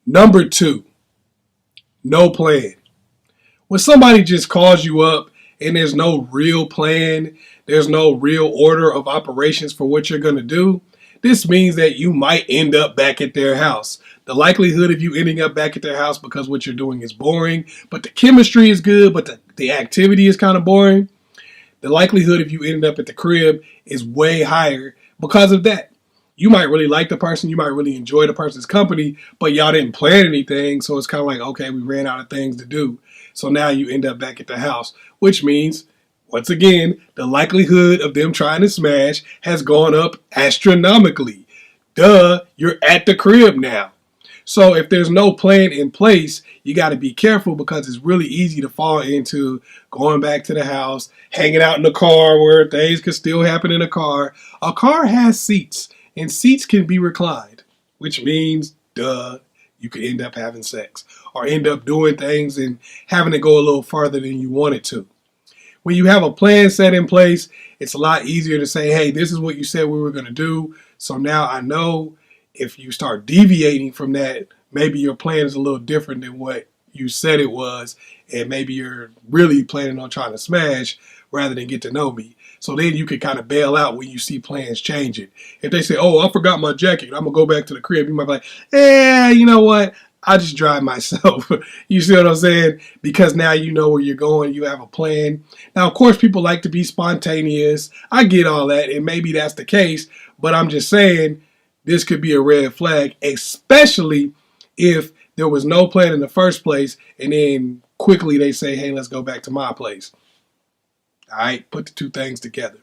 Number two, no plan. When somebody just calls you up and there's no real plan, there's no real order of operations for what you're going to do, this means that you might end up back at their house. The likelihood of you ending up back at their house because what you're doing is boring, but the chemistry is good, but the activity is kind of boring, the likelihood of you ending up at the crib is way higher because of that. You might really like the person, you might really enjoy the person's company, but y'all didn't plan anything, so it's kind of like, okay, we ran out of things to do. So now you end up back at the house, which means, once again, the likelihood of them trying to smash has gone up astronomically. Duh, you're at the crib now. So if there's no plan in place, you got to be careful because it's really easy to fall into going back to the house, hanging out in the car where things can still happen in a car. A car has seats, and seats can be reclined, which means, duh, you could end up having sex or end up doing things and having to go a little farther than you wanted to. When you have a plan set in place, it's a lot easier to say, hey, this is what you said we were going to do. So now I know if you start deviating from that, maybe your plan is a little different than what you said it was. And maybe you're really planning on trying to smash rather than get to know me. So then you can kind of bail out when you see plans changing. If they say, oh, I forgot my jacket, I'm going to go back to the crib. You might be like, you know what? I just drive myself. You see what I'm saying? Because now you know where you're going. You have a plan. Now, of course, people like to be spontaneous. I get all that, and maybe that's the case. But I'm just saying this could be a red flag, especially if there was no plan in the first place, and then quickly they say, hey, let's go back to my place. All right, put the two things together.